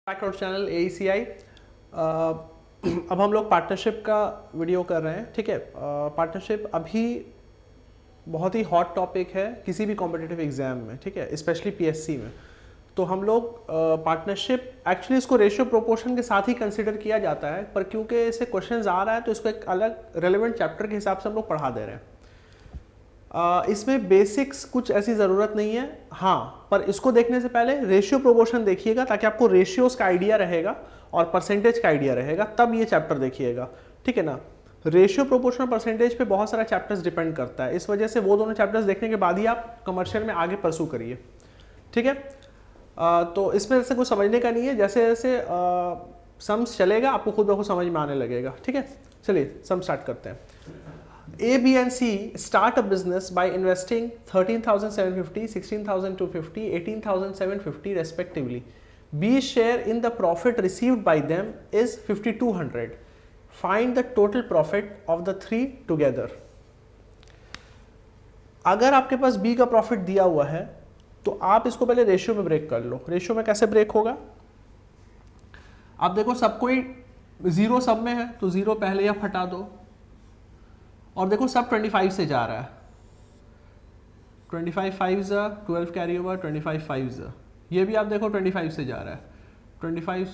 Back out channel AECI। अब हम लोग पार्टनरशिप का वीडियो कर रहे हैं। ठीक है, पार्टनरशिप अभी बहुत ही हॉट टॉपिक है किसी भी कॉम्पिटिटिव एग्जाम में। ठीक है, स्पेशली PSC में। तो हम लोग पार्टनरशिप एक्चुअली इसको रेशियो प्रोपोर्शन के साथ ही कंसिडर किया जाता है, पर क्योंकि इसे क्वेश्चंस आ रहा है तो इसको एक अलग रेलेवेंट चैप्टर के हिसाब से हम लोग पढ़ा दे रहे हैं। इसमें बेसिक्स कुछ ऐसी ज़रूरत नहीं है, हाँ, पर इसको देखने से पहले रेशियो प्रोपोर्शन देखिएगा ताकि आपको रेशियोज का आइडिया रहेगा और परसेंटेज का आइडिया रहेगा, तब ये चैप्टर देखिएगा। ठीक है ना। रेशियो प्रोपोर्शन परसेंटेज पे बहुत सारा चैप्टर्स डिपेंड करता है, इस वजह से वो दोनों चैप्टर्स देखने के बाद ही आप कमर्शियल में आगे परसू करिए। ठीक है, तो इसमें से कुछ समझने का नहीं है, जैसे जैसे सम्स चलेगा आपको खुद ब खुद समझ में आने लगेगा। ठीक है, चलिए सम स्टार्ट करते हैं। A, B and C start a business by investing 13,750, 16,250, 18,750 respectively. B's share in the profit received by them is 5,200. Find the total profit of the three together. अगर आपके पास B का प्रॉफिट दिया हुआ है तो आप इसको पहले रेशियो में ब्रेक कर लो। रेशियो में कैसे ब्रेक होगा? आप देखो सब कोई जीरो सब में है तो जीरो पहले आप हटा दो, और देखो सब 25 से जा रहा है। 25 5 12 कैरी ओवर, 25 5 ये भी आप देखो 25 से जा रहा है। 25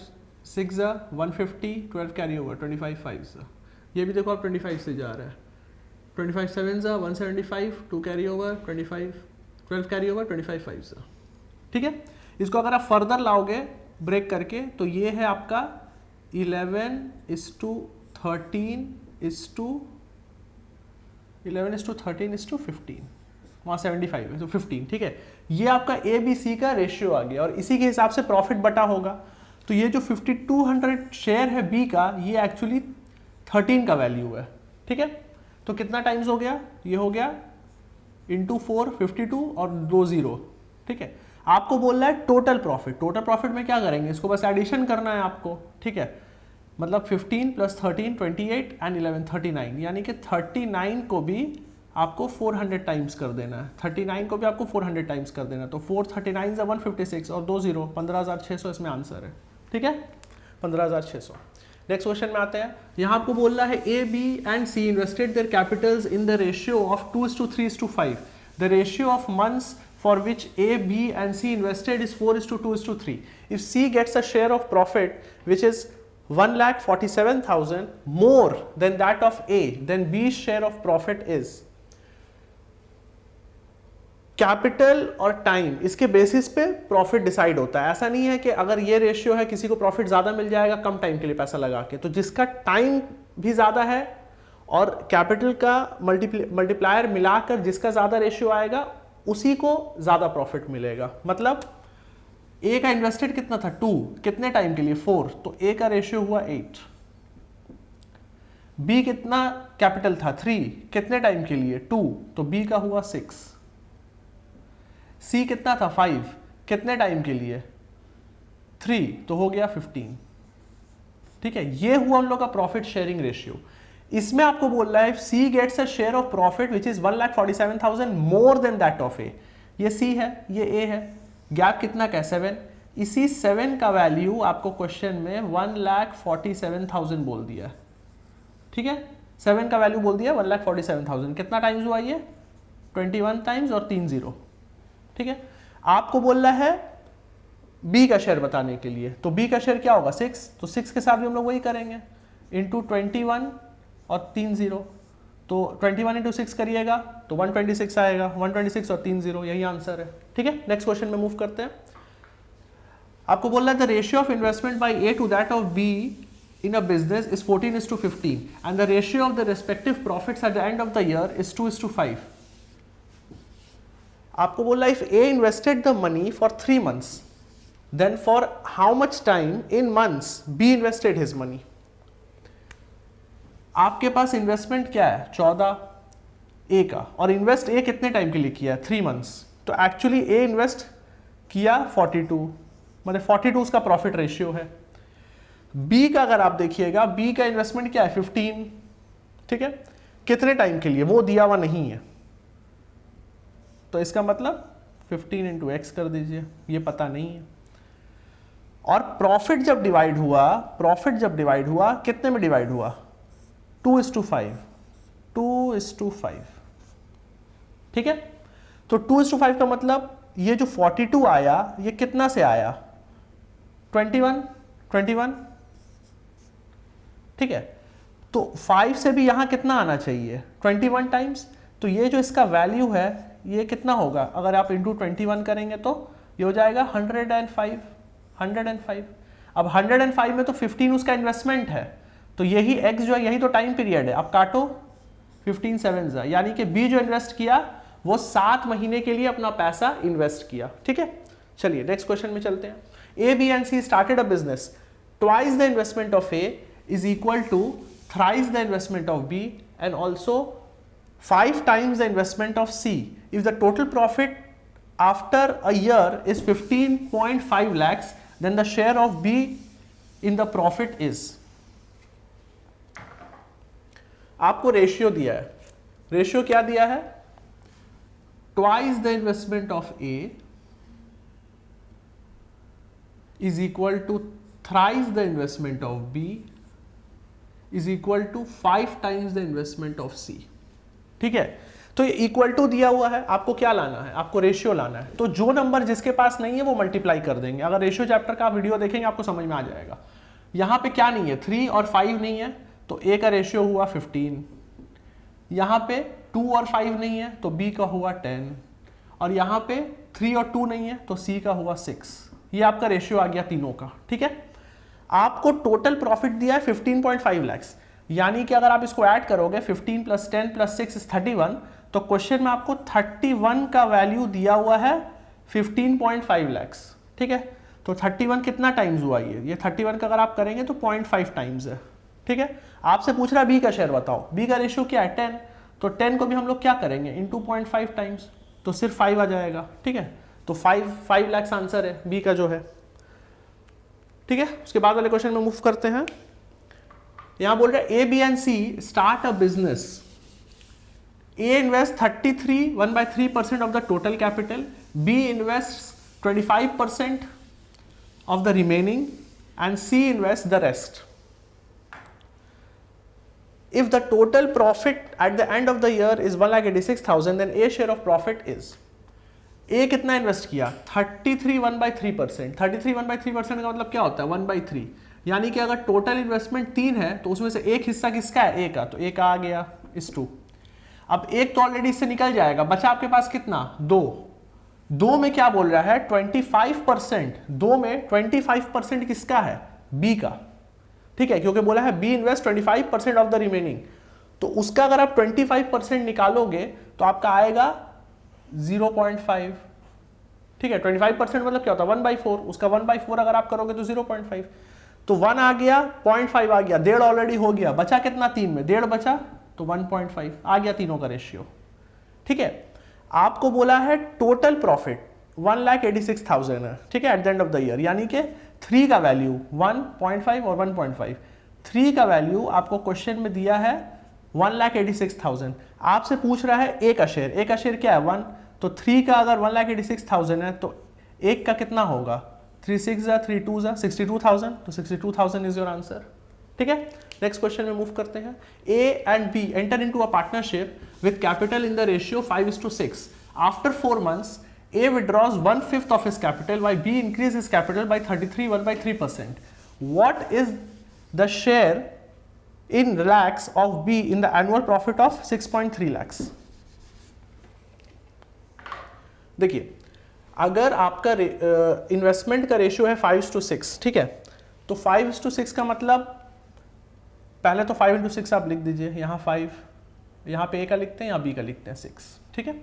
6 150, 12 कैरी ओवर, 25 5 ये भी देखो आप 25 से जा रहा है। 25 7 175, 2 कैरी ओवर, 25 12 कैरी ओवर, 25 5 ठीक है। इसको अगर आप फर्दर लाओगे ब्रेक करके तो ये है आपका 11:13:15, वहाँ 75 है तो 15। ठीक है, ये आपका ABC का रेशियो आ गया और इसी के हिसाब से प्रॉफिट बटा होगा। तो ये जो 5200 शेयर है B का, ये एक्चुअली 13 का वैल्यू है। ठीक है, तो कितना टाइम्स हो गया? ये हो गया इंटू 4 52 और 2 0। ठीक है, आपको बोल रहा है टोटल प्रॉफिट। टोटल प्रॉफिट में क्या करेंगे? इसको बस एडिशन करना है आपको। ठीक है, मतलब 15 + 13 28 एंड 11 39, यानी कि 39 को भी आपको 400 टाइम्स कर देना है। 39 को भी आपको 400 टाइम्स कर देना है। तो 4 39 156 और 2 0 15,600 इसमें आंसर है। ठीक है, 15,600। नेक्स्ट क्वेश्चन में आते हैं। यहाँ आपको बोल रहा है A, B and C invested there Capitals in the ratio of 2:3:5। The ratio of months for which A, B and C invested is 4:2:3. If C gets a share of profit which is 1,47,000 more than that of A, then B's share of profit is capital और time, इसके basis पे profit decide होता है। ऐसा नहीं है कि अगर ये रेशियो है किसी को प्रॉफिट ज्यादा मिल जाएगा कम टाइम के लिए पैसा लगा के, तो जिसका टाइम भी ज्यादा है और कैपिटल का मल्टीप्लायर मिलाकर जिसका ज्यादा रेशियो आएगा उसी को ज्यादा प्रॉफिट मिलेगा। मतलब A का इन्वेस्टेड कितना था? 2, कितने टाइम के लिए? 4, तो A का रेशियो हुआ 8। B कितना कैपिटल था? 3, कितने टाइम के लिए? 2, तो B का हुआ 6। C कितना था? 5, कितने टाइम के लिए? 3, तो हो गया 15। ठीक है, ये हुआ उन लोग का प्रॉफिट शेयरिंग रेशियो। इसमें आपको बोल रहा है C gets a share of profit which is 1,47,000 more than that of A। ये C है, ये A है, गैप कितना का? 7। इसी 7 का वैल्यू आपको क्वेश्चन में 1,47,000 बोल दिया। ठीक है, 7 का वैल्यू बोल दिया 1,47,000। कितना टाइम्स हुआ ये? 21 टाइम्स और 3 0। ठीक है, आपको बोल रहा है B का शेयर बताने के लिए, तो B का शेयर क्या होगा? 6, तो 6 के साथ भी हम लोग वही करेंगे, इंटू 21 और 3 0। तो 21 इंटू 6 करिएगा तो 126 आएगा, 126 और 3 0, यही आंसर है। ठीक है, नेक्स्ट क्वेश्चन में मूव करते हैं। आपको बोल रहा है the ratio of investment by A to that of B in a business is 14:15 and the ratio of the respective profits at the end of the year is 2:5. आपको बोल रहा है if A invested the money for 3 months, then for how much time in months B invested his money? आपके पास investment क्या है? 14 A का, और invest A कितने टाइम के लिए किया है? 3 मंथ्स। तो एक्चुअली A इन्वेस्ट किया 42, मतलब 42 उसका प्रॉफिट रेशियो है। B का अगर आप देखिएगा, B का इन्वेस्टमेंट क्या है? 15। ठीक है, कितने टाइम के लिए? वो दिया हुआ नहीं है, तो इसका मतलब 15 × X कर दीजिए, ये पता नहीं है। और प्रॉफिट जब डिवाइड हुआ कितने में डिवाइड हुआ? 2:5, 2:5, ठीक है। तो 2:5 का मतलब ये जो 42 आया ये कितना से आया? 21, ठीक है। तो 5 से भी यहां कितना आना चाहिए? 21 टाइम्स। तो ये जो इसका वैल्यू है ये कितना होगा? अगर आप इंटू 21 करेंगे तो ये हो जाएगा 105। अब 105 में तो 15 उसका इन्वेस्टमेंट है, तो यही x जो है यही तो टाइम पीरियड है। अब काटो 15 7 यानी कि b जो इन्वेस्ट किया वो 7 महीने के लिए अपना पैसा इन्वेस्ट किया, ठीक है। चलिए नेक्स्ट क्वेश्चन में चलते हैं। A, B and C started a business. Twice the investment of A is equal to thrice the investment of B and also 5 times the investment of C. If the total profit after a year is 15.5 lakhs, then the share of B in the profit is. आपको ratio दिया है। Ratio क्या दिया है? Twice the investment of A is equal to thrice the investment of B is equal to 5 times the investment of C, ठीक है। तो ये इक्वल टू दिया हुआ है, आपको क्या लाना है? आपको रेशियो लाना है। तो जो नंबर जिसके पास नहीं है वो मल्टीप्लाई कर देंगे। अगर रेशियो चैप्टर का आप वीडियो देखेंगे आपको समझ में आ जाएगा। यहाँ पे क्या नहीं है? 3 और 5 नहीं है तो A का रेशियो हुआ 15, यहाँ पे 2 और 5 नहीं है तो B का हुआ 10, और यहाँ पे 3 और 2 नहीं है तो C का हुआ 6। ये आपका रेशियो आ गया तीनों का, ठीक है। आपको टोटल प्रॉफिट दिया है 15.5 लाख, यानी कि अगर आप इसको ऐड करोगे 15 + 10 + 6 = 31, तो क्वेश्चन में आपको 31 का वैल्यू दिया हुआ है 15.5 लाख, ठीक है। तो 31 कितना टाइम्स हुआ? ये 31 का अगर आप करेंगे तो 0.5 टाइम्स है, ठीक है। आपसे पूछ रहा है बी का शेयर बताओ, बी का रेशियो क्या है? 10, तो 10 को भी हम लोग क्या करेंगे? इंटू 0.5 टाइम्स, तो सिर्फ 5 आ जाएगा, ठीक है। तो 5 लाख आंसर है बी का जो है, ठीक है। उसके बाद वाले क्वेश्चन में मूव करते हैं। यहां बोल रहे हैं A, B and C start a business. A invests 1/3% of the total capital. B invests 25% of the remaining, and C invests the rest. If the total profit at the end of the year is 1,86,000, then A share of profit is. A कितना invest किया? 33 1/3%। 33 1/3% का मतलब क्या होता है? 1/3, यानी कि अगर टोटल इन्वेस्टमेंट 3 है तो उसमें से एक हिस्सा किसका है? A का, तो A का आ गया इस 2। अब एक तो ऑलरेडी इससे निकल जाएगा, बचा आपके पास कितना? 2 में क्या बोल रहा है? 25%। 2 में 25% किसका है? B का, ठीक है, क्योंकि बोला है B invest 25% of the remaining. तो उसका अगर आप 25% निकालोगे तो आपका आएगा 0.5, ठीक है। 25% मतलब क्या होता है? 1/4। उसका 1/4 अगर आप करोगे तो 0.5, तो 1 आ गया, 0.5 आ गया, 1.5 ऑलरेडी हो गया, बचा कितना? 3 में 1.5 बचा तो 1.5 आ गया तीनों का रेशियो, ठीक है। आपको बोला है टोटल प्रॉफिट 1,86,000 है, ठीक है, at the end of the year, यानी कि 3 का वैल्यू 1.5 और 1.5, 3 का वैल्यू आपको क्वेश्चन में दिया है 1,86,000। आपसे पूछ रहा है ए का शेयर, ए का शेयर क्या है? 1, तो 3 का अगर 1,86,000 है तो 1 का कितना होगा? 3 6 3 2 62,000, तो 62,000 इज योर आंसर, ठीक है। नेक्स्ट क्वेश्चन में मूव करते हैं। A and B enter into a partnership with capital in the ratio 5:6. After 4 months, A withdraws 1/5 of his capital while B increases his capital by 33 1/3%. What is the share in lakhs of B in the annual profit of 6.3 lakhs? देखिए, अगर आपका investment का ratio है 5:6, ठीक है, तो 5:6 का मतलब पहले तो 5 × 6 आप लिख दीजिए, यहाँ 5, यहाँ पे A का लिखते हैं, यहाँ B का लिखते हैं 6, ठीक है।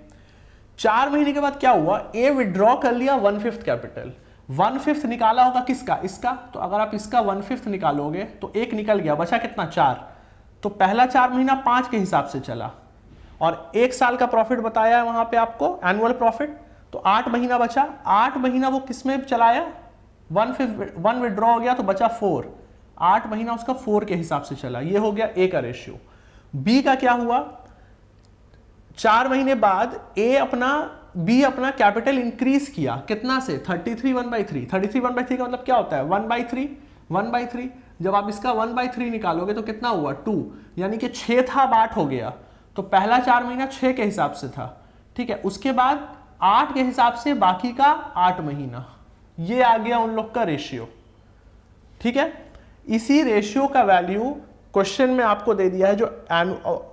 4 महीने के बाद क्या हुआ? A विड्रॉ कर लिया 1/5 कैपिटल, 1/5 निकाला होगा किसका? इसका। तो अगर आप इसका 1/5 निकालोगे तो 1 निकल गया, बचा कितना? 4। तो पहला 4 महीना 5 के हिसाब से चला, और 1 साल का प्रॉफिट बताया है वहां पे आपको, एनुअल प्रॉफिट, तो 8 महीना बचा। 8 महीना वो किसमें चलाया? 1 विड्रॉ हो गया तो बचा 4, 8 महीना उसका 4 के हिसाब से चला। ये हो गया A का रेशियो। B का क्या हुआ? 4 महीने बाद A अपना बी अपना कैपिटल इंक्रीज किया कितना से 33/3। 33/3 का मतलब क्या होता है 1/3 1/3। जब आप इसका 1/3 निकालोगे तो कितना हुआ 2, यानी कि 6 था अब 8 हो गया। तो पहला 4 महीना 6 के हिसाब से था, ठीक है। उसके बाद 8 के हिसाब से बाकी का 8 महीना, ये आ गया उन लोग का रेशियो, ठीक है। इसी रेशियो का वैल्यू क्वेश्चन में आपको दे दिया है। जो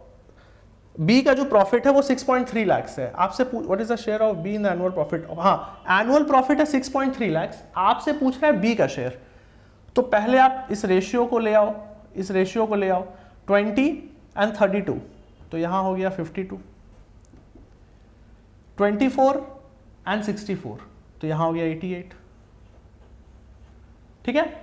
बी का जो प्रॉफिट है वो 6.3 लाख है। आपसे what is the share of be in the annual profit. हाँ, एनुअल प्रॉफिट है 6.3 लाख, आपसे पूछ रहा है बी का शेयर। तो पहले आप इस रेशियो को ले आओ, इस रेशियो को ले आओ 20 and 32, तो यहां हो गया 52। 24 and 64, तो यहां हो गया 88, ठीक है।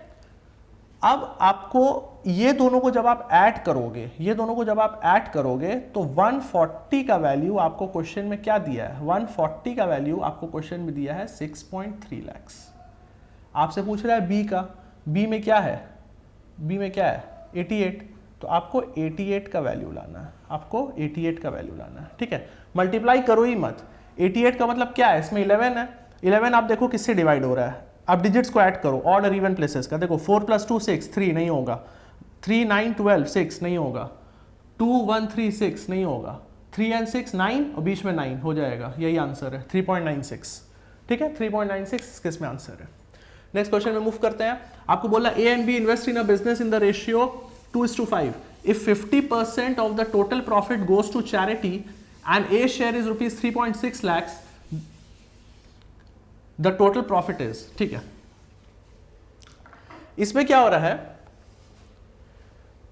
अब आपको ये दोनों को जब आप ऐड करोगे, ये दोनों को जब आप ऐड करोगे तो 140 का वैल्यू आपको क्वेश्चन में क्या दिया है, 140 का वैल्यू आपको क्वेश्चन में दिया है 6.3 लाख। आपसे पूछ रहा है बी का, बी में क्या है, बी में क्या है 88, तो आपको 88 का वैल्यू लाना है, आपको 88 का वैल्यू लाना है, ठीक है। मल्टीप्लाई करो ही मत। 88 का मतलब क्या है, इसमें 11 है, 11 आप देखो किससे डिवाइड हो रहा है। अब डिजिट्स को ऐड करो, ऑड और इवन प्लेसेस का। देखो 4 + 2 6, 3 नहीं होगा, 3 9 12 6 नहीं होगा, 2 1 3 6 नहीं होगा, 3 and 6 9 और बीच में 9 हो जाएगा, यही आंसर है 3.96, ठीक है। 3.96 किस में आंसर है। नेक्स्ट क्वेश्चन में मूव करते हैं। आपको बोला A and B invest in a business in the ratio 2:5। If 50% of the total profit goes to charity and A share is ₹3.6 lakhs, the total profit is, ठीक है। इसमें क्या हो रहा है,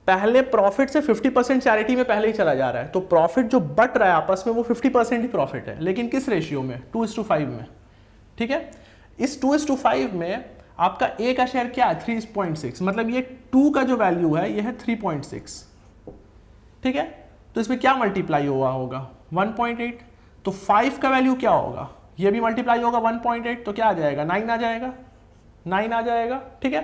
पहले प्रॉफिट से 50% चैरिटी में पहले ही चला जा रहा है, तो प्रॉफिट जो बट रहा है आपस में वो 50% ही प्रॉफिट है, लेकिन किस रेशियो में 2:5 में, ठीक है। इस 2:5 में आपका ए का शेयर क्या है 3.6, मतलब ये 2 का जो वैल्यू है ये है 3.6, ठीक है। तो इसमें क्या मल्टीप्लाई हुआ होगा 1.8, तो 5 का वैल्यू क्या होगा, ये भी मल्टीप्लाई होगा 1.8, तो क्या आ जाएगा 9 आ जाएगा, 9 आ जाएगा, ठीक है।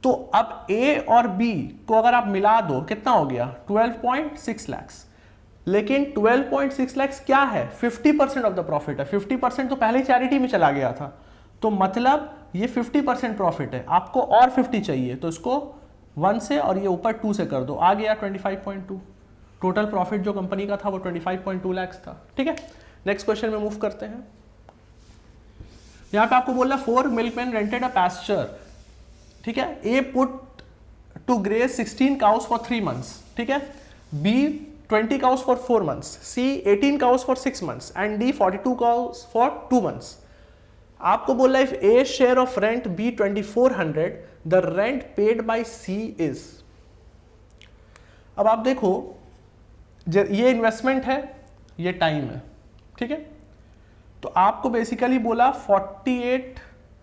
तो अब ए और बी को अगर आप मिला दो कितना हो गया 12.6 लाख, लेकिन 12.6 लाख क्या है 50% ऑफ द प्रॉफिट है। 50% तो पहले चैरिटी में चला गया था, तो मतलब ये 50% प्रॉफिट है, आपको और 50 चाहिए, तो इसको 1 से और ये ऊपर 2 से कर दो, आ गया 25.2। टोटल प्रॉफिट जो कंपनी का था वो 25.2 लाख था, ठीक है। नेक्स्ट क्वेश्चन में मूव करते हैं। यहां पे आपको बोला 4 मिल्कमैन रेंटेड अ पैस्चर, ठीक है। A put to graze 16 cows for 3 months, ठीक है। B 20 cows for 4 months, C 18 cows for 6 months and D 42 cows for 2 months। आपको बोला if A share of rent B 2400, the rent paid by C is. अब आप देखो ये investment है, ये टाइम है, ठीक है। तो आपको बेसिकली बोला 48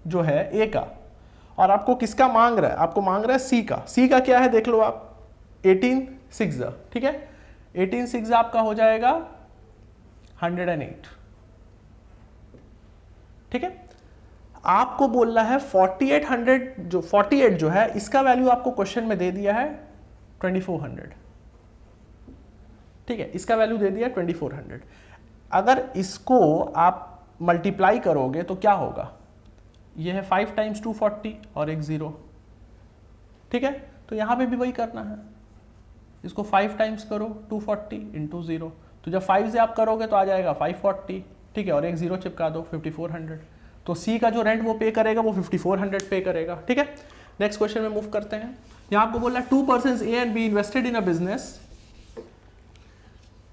जो है ए का, और आपको किसका मांग रहा है, आपको मांग रहा है सी का। सी का क्या है देख लो आप 18/6, ठीक है। 18/6 आपका हो जाएगा 108, ठीक है। आपको बोल रहा है 48 जो है इसका वैल्यू आपको क्वेश्चन में दे दिया है 2400, ठीक है। इसका वैल्यू दे दिया 2400। अगर इसको आप मल्टीप्लाई करोगे तो क्या होगा, ये है 5 × 240 और एक 0, ठीक है। तो यहां पे भी वही करना है, इसको 5 टाइम्स करो 240 × 0, तो जब 5 से आप करोगे तो आ जाएगा 540, ठीक है, और एक 0 चिपका दो 5400। तो सी का जो रेंट वो पे करेगा वो 5400 पे करेगा, ठीक है। नेक्स्ट क्वेश्चन में मूव करते हैं। यहां आपको बोला 2 persons A and be invested in a business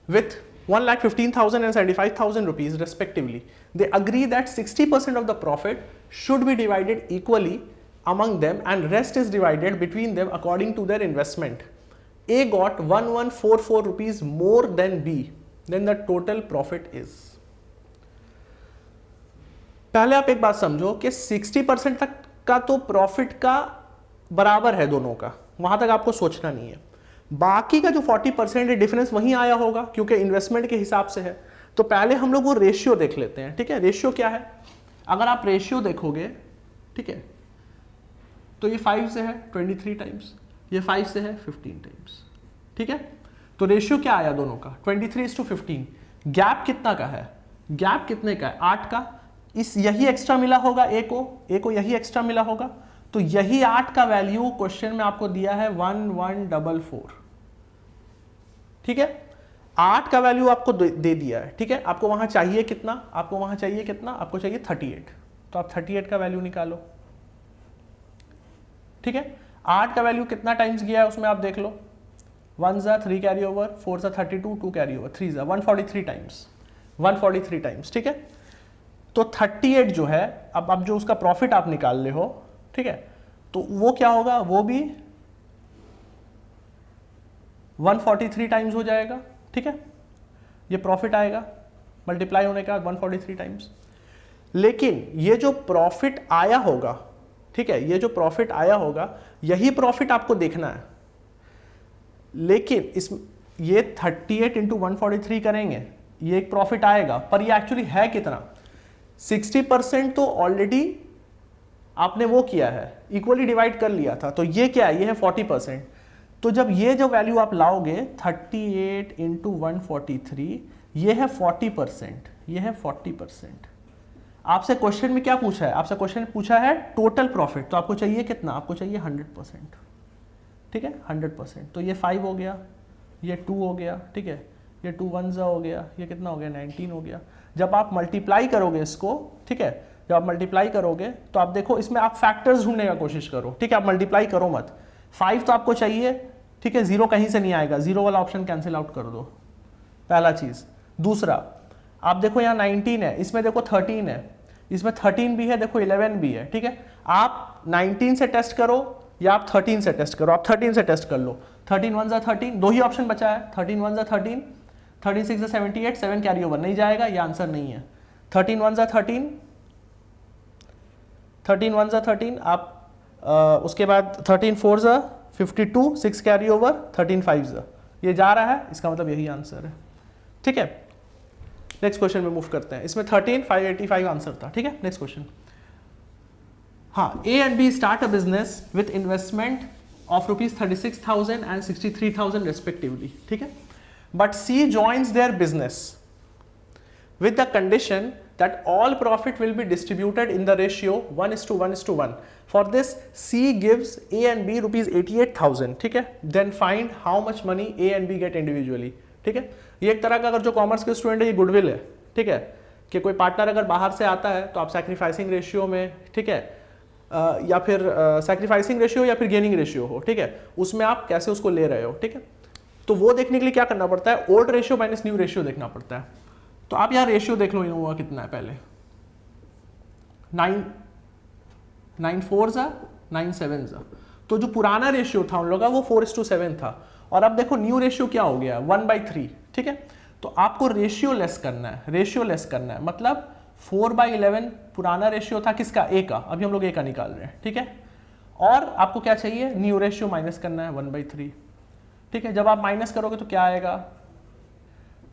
with 1,15,000 and 75,000 rupees respectively. They agree that 60% of the profit should be divided equally among them and rest is divided between them according to their investment. A got 1,144 rupees more than B. Then the total profit is. पहले आप एक बात समझो कि 60% तक का तो profit का बराबर है दोनों का, वहां तक आपको सोचना नहीं है। बाकी का जो 40% है डिफरेंस वहीं आया होगा क्योंकि इन्वेस्टमेंट के हिसाब से है। तो पहले हम लोग वो रेशियो देख लेते हैं, ठीक है। रेशियो क्या है, अगर आप रेशियो देखोगे, ठीक है, तो ये 5 से है 23 टाइम्स, ये 5 से है 15 टाइम्स, ठीक है। तो रेशियो क्या आया दोनों का 23:15। गैप कितना का है गैप कितने का है? 8 का। इस यही एक्स्ट्रा मिला होगा ए को यही एक्स्ट्रा मिला होगा, तो यही 8 का वैल्यू क्वेश्चन में आपको दिया है 1144। ठीक है, 8 का वैल्यू आपको दे दिया है। ठीक है, आपको वहां चाहिए कितना? आपको वहां चाहिए कितना? आपको चाहिए 38। तो आप 38 का वैल्यू निकालो। ठीक है, 8 का वैल्यू कितना टाइम्स गया है उसमें आप देख लो। 1 ज़ा 3 कैरी ओवर, 4 ज़ा 32, 2 कैरी ओवर, 3 ज़ा 143 टाइम्स, 143 टाइम्स। ठीक है, तो 38 जो है, अब जो उसका प्रॉफिट आप निकाल ले हो, ठीक है, तो वो क्या होगा? वो भी 143 टाइम्स हो जाएगा। ठीक है, ये प्रॉफिट आएगा मल्टीप्लाई होने का 143 टाइम्स। लेकिन ये जो प्रॉफिट आया होगा, ठीक है, ये जो प्रॉफिट आया होगा यही प्रॉफिट आपको देखना है। लेकिन इस ये 38 इंटू 143 करेंगे, ये एक प्रॉफिट आएगा, पर ये एक्चुअली है कितना? 60% तो ऑलरेडी आपने वो किया है, इक्वली डिवाइड कर लिया था, तो ये क्या है? ये है 40%। तो जब ये जो वैल्यू आप लाओगे 38 इंटू 143, ये है 40%, ये है 40%। आपसे क्वेश्चन में क्या पूछा है? आपसे क्वेश्चन पूछा है टोटल प्रॉफिट, तो आपको चाहिए कितना? आपको चाहिए 100%। ठीक है, 100%। तो ये 5 हो गया, ये 2 हो गया, ठीक है, ये 2 1 ज़ा हो गया, ये कितना हो गया? 19 हो गया। जब आप मल्टीप्लाई करोगे इसको, ठीक है, जब आप मल्टीप्लाई करोगे तो आप देखो इसमें आप फैक्टर्स ढूंढने का कोशिश करो। ठीक है, आप मल्टीप्लाई करो मत। 5 तो आपको चाहिए, ठीक है, 0 कहीं से नहीं आएगा, 0 वाला ऑप्शन कैंसिल आउट कर दो, पहला चीज। दूसरा, आप देखो यहाँ 19 है, इसमें देखो 13 है, इसमें 13 भी है, देखो 11 भी है। ठीक है, आप 19 से टेस्ट करो या आप 13 से टेस्ट करो। आप 13 से टेस्ट कर लो। 13 1 ज़ा 13, दो ही ऑप्शन बचा है, 13 1 ज़ा 13, 36 ज़ा 78, 7 कैरी ओवर नहीं जाएगा, ये आंसर नहीं है। 13 1 ज़ा 13, 13 1 ज़ा 13, आप उसके बाद 13 4 ज़ा 52, 6 कैरी ओवर, 13 5 ज़ा, ये जा रहा है, इसका मतलब यही आंसर है। ठीक है, नेक्स्ट क्वेश्चन में मूव करते हैं। इसमें 13 585 आंसर था। ठीक है, नेक्स्ट क्वेश्चन। हाँ, A and B start a business with investment of rupees 36,000 and 63,000 respectively. ठीक है, but C joins their business with the condition that all profit will be distributed in the ratio 1:1:1. For this, C gives A and B rupees 88,000. ठीक है, then find how much money A and B get individually. ठीक है, ये एक तरह का, अगर जो कॉमर्स के स्टूडेंट है, ये गुडविल है। ठीक है, कि कोई पार्टनर अगर बाहर से आता है तो आप सैक्रिफाइसिंग रेशियो में, ठीक है, या फिर सैक्रिफाइसिंग रेशियो या फिर गेनिंग रेशियो हो, ठीक है, उसमें आप कैसे उसको ले रहे हो। ठीक है, तो वो देखने के लिए क्या करना पड़ता है? Old ratio minus new ratio देखना पड़ता है। तो आप यहाँ रेशियो देख लो, इनोवा कितना है पहले, 9 4 ज़ा 9 7 ज़ा। तो जो पुराना रेशियो था उन लोगों का वो 4:7 था, और अब देखो न्यू रेशियो क्या हो गया? 1/3। ठीक है, तो आपको रेशियो लेस करना है, रेशियो लेस करना है, मतलब 4/11 पुराना रेशियो था किसका? ए का, अभी हम लोग ए का निकाल रहे हैं। ठीक है, और आपको क्या चाहिए? न्यू रेशियो माइनस करना है 1/3। ठीक है, जब आप माइनस करोगे तो क्या आएगा?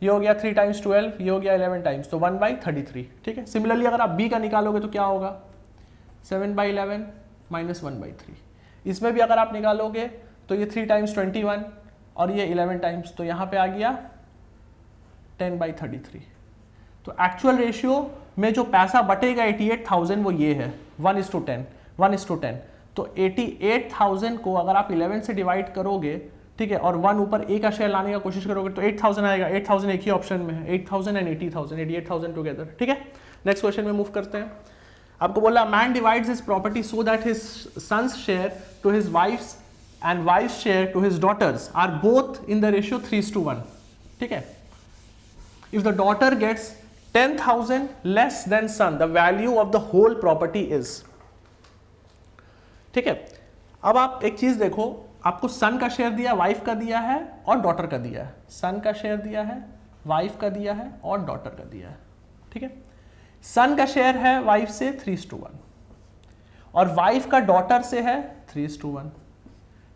ये हो गया 3 टाइम्स 12, ये हो गया 11 टाइम्स, तो 1/33। ठीक है, सिमिलरली अगर आप बी का निकालोगे तो क्या होगा? 7/11 माइनस 1/3। इसमें भी अगर आप निकालोगे तो ये 3 टाइम्स 21 और ये 11 टाइम्स, तो यहाँ पे आ गया 10/33। तो एक्चुअल रेशियो में जो पैसा बटेगा 88,000 वो ये है, 1:10, 1:10। तो 88,000 को अगर आप 11 से डिवाइड करोगे, ठीक है, और 1 ऊपर ए का शेयर लाने का कोशिश करोगे तो 8,000 आएगा। 8,000 एक ही ऑप्शन में है, 8,000 एंड 80,000, 88,000 टुगेदर। ठीक है, नेक्स्ट क्वेश्चन में मूव करते हैं। आपको बोला man divides his property so that his son's share to his wife's and wife's share to his daughter's are both in the ratio 3:1। ठीक है, if the daughter gets 10,000 less than son, the value of the whole property is. ठीक है, अब आप एक चीज देखो, आपको सन का शेयर दिया, वाइफ का दिया है और डॉटर का दिया है। सन का शेयर दिया है, वाइफ का दिया है और डॉटर का दिया है। ठीक है, सन का शेयर है वाइफ से 3:1 और वाइफ का डॉटर से है 3:1।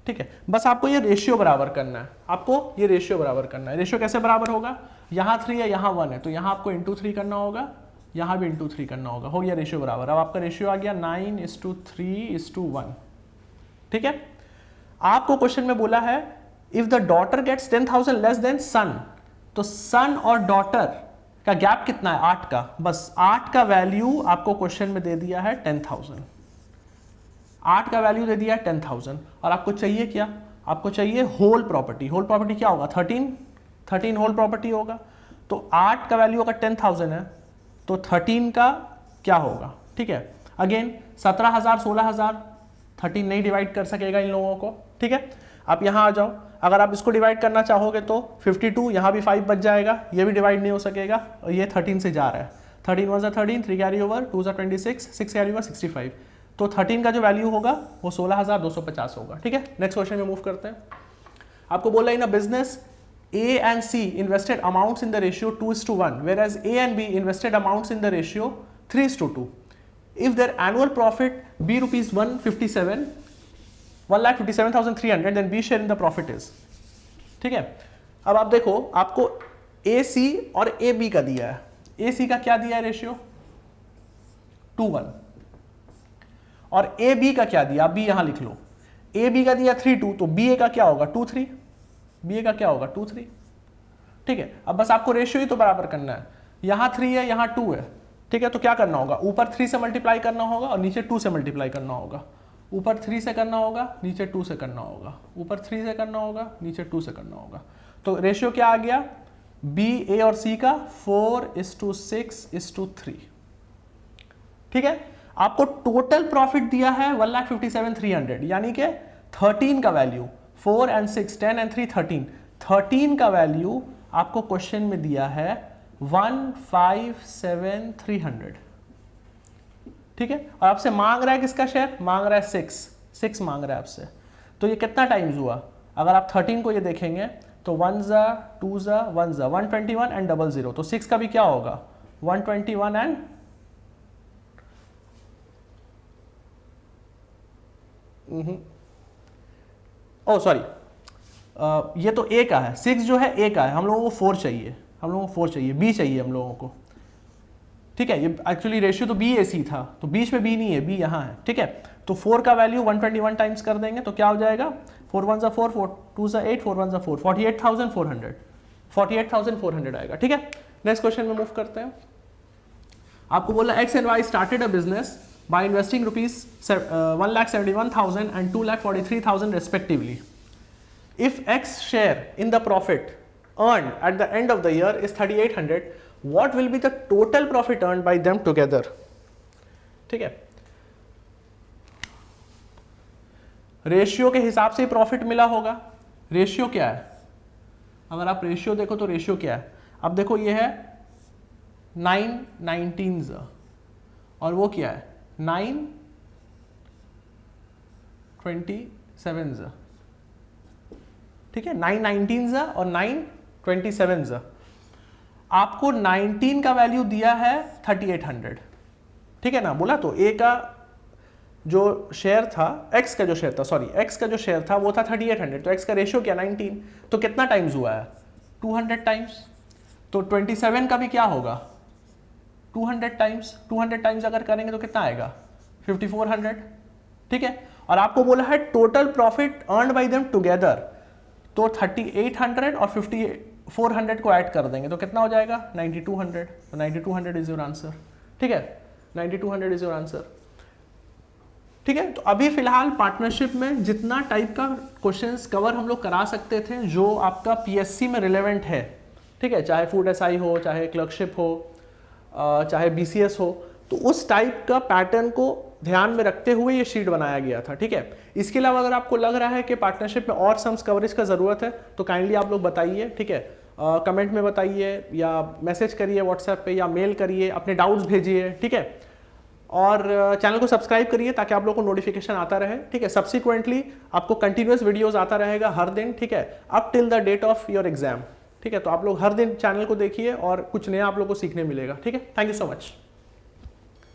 ठीक है, बस आपको ये रेशियो बराबर करना है, आपको ये रेशियो बराबर करना है। रेशियो कैसे बराबर होगा? यहाँ 3 है, यहाँ 1 है, तो यहाँ आपको इंटू 3 करना होगा, यहाँ भी इंटू 3 करना होगा, हो गया रेशियो बराबर। अब आपका रेशियो आ गया 9:3:1। ठीक है, आपको क्वेश्चन में बोला है if the daughter gets 10,000 less than son, तो सन और डॉटर का गैप कितना है 8 का, बस 8 का वैल्यू आपको क्वेश्चन में दे दिया है 10,000, 8 का वैल्यू दे दिया है 10,000 और आपको चाहिए क्या, आपको चाहिए होल प्रॉपर्टी। होल प्रॉपर्टी क्या होगा 13 होल प्रॉपर्टी होगा। तो 8 का वैल्यू अगर 10,000 है तो 13 का क्या होगा, ठीक है। अगेन 17,000 16,000, 13 नहीं डिवाइड कर सकेगा इन लोगों को, ठीक है। आप यहाँ आ जाओ, अगर आप इसको डिवाइड करना चाहोगे तो 52, यहाँ भी 5 बच जाएगा, ये भी डिवाइड नहीं हो सकेगा और ये 13 से जा रहा है। 13 1 ज़ा 13, 3 कैरी ओवर, 2 ज़ा 26, 6 कैरी ओवर 65। तो 13 का जो वैल्यू होगा वो 16,250 होगा, ठीक है। नेक्स्ट क्वेश्चन में मूव करते हैं। आपको बोला in a business A and C invested amounts in the ratio 2:1, whereas A and B invested amounts in the ratio 3:2. If their annual profit be rupees 157,300, then B share in the profit is, ठीक है। अब आप देखो, आपको AC और AB का दिया है, AC का क्या दिया है रेशियो 2:1 और AB का क्या दिया, आप B यहां लिख लो, AB का दिया 3:2, तो BA का क्या होगा 2:3, BA का क्या होगा 2:3, ठीक है। अब बस आपको रेशियो ही तो बराबर करना है, यहां 3 है यहां 2 है, ठीक है। तो क्या करना होगा, ऊपर 3 से मल्टीप्लाई करना होगा और नीचे 2 से मल्टीप्लाई करना होगा। ऊपर 3 से करना होगा, नीचे 2 से करना होगा, ऊपर 3 से करना होगा, नीचे 2 से करना होगा। तो रेशियो क्या आ गया B, A और C का 4:6:3, ठीक है। आपको टोटल प्रॉफिट दिया है 1,57,300, यानी कि 13 का वैल्यू 4 and 6, 10 and 3 13, 13 का वैल्यू आपको क्वेश्चन में दिया है 1,57,300, ठीक है। और आपसे मांग रहा है किसका शेयर, मांग रहा है 6 मांग रहा है आपसे। तो ये कितना टाइम्स हुआ, अगर आप 13 को ये देखेंगे तो 1 ज़ा 2 ज़ा 1 ज़ा 121 एंड 00, तो 6 का भी क्या होगा 121 एंड ओ सॉरी, ये तो A का है, 6 जो है A का है, हम लोगों को 4 चाहिए, हम लोगों को 4 चाहिए, B चाहिए हम लोगों को, ठीक है। ये एक्चुअली रेशियो तो BAC था, तो बीच में B नहीं है, B यहाँ है, ठीक है। तो 4 का वैल्यू 121 टाइम्स कर देंगे तो क्या हो जाएगा 4 1 ज़ा 4, 4 2 ज़ा 8, 4 1 ज़ा 4, 48,400 आएगा, ठीक है। नेक्स्ट क्वेश्चन में मूव करते हैं। आपको बोला X and Y started a business by investing rupees 1,71,000 and 2,43,000 respectively. If X share in the profit earned at the end of the year is 3,800, what will be the total profit earned by them together? ठीक है, ratio के हिसाब से profit मिला होगा। Ratio क्या है, अगर आप रेशियो देखो तो रेशियो क्या है, अब देखो ये है 9 19 और वो क्या है 9 27, ठीक है। 9 19 और 9 27। आपको 19 का वैल्यू दिया है 3,800, ठीक है ना। बोला तो A का जो शेयर था, X का जो शेयर था, सॉरी X का जो शेयर था वो था 3,800, तो X का रेशियो क्या 19, तो कितना टाइम्स हुआ है 200 टाइम्स। तो 27 का भी क्या होगा 200 टाइम्स, 200 टाइम्स अगर करेंगे तो कितना आएगा 5,400, ठीक है। और आपको बोला है total profit earned bye them together, तो 3,800 और 5,400 को ऐड कर देंगे तो कितना हो जाएगा 9,200, तो 9,200 इज योर आंसर, ठीक है। 9,200 इज योर आंसर, ठीक है। तो अभी फिलहाल पार्टनरशिप में जितना टाइप का क्वेश्चंस कवर हम लोग करा सकते थे जो आपका पीएससी में रिलेवेंट है, ठीक है, चाहे फूड एसआई हो, चाहे क्लर्कशिप हो, चाहे बीसीएस हो, तो उस टाइप का पैटर्न को ध्यान में रखते हुए ये शीट बनाया गया था, ठीक है। इसके अलावा अगर आपको लग रहा है कि पार्टनरशिप में और सम्स कवरेज का ज़रूरत है तो काइंडली आप लोग बताइए, ठीक है। कमेंट में बताइए या मैसेज करिए व्हाट्सएप पे या मेल करिए, अपने डाउट्स भेजिए, ठीक है। और चैनल को सब्सक्राइब करिए ताकि आप लोगों को नोटिफिकेशन आता रहे, ठीक है। सब्सिक्वेंटली आपको कंटिन्यूस वीडियोस आता रहेगा हर दिन, ठीक है, up till the date of your exam, ठीक है। तो आप लोग हर दिन चैनल को देखिए और कुछ नया आप लोग को सीखने मिलेगा, ठीक है। Thank you so much.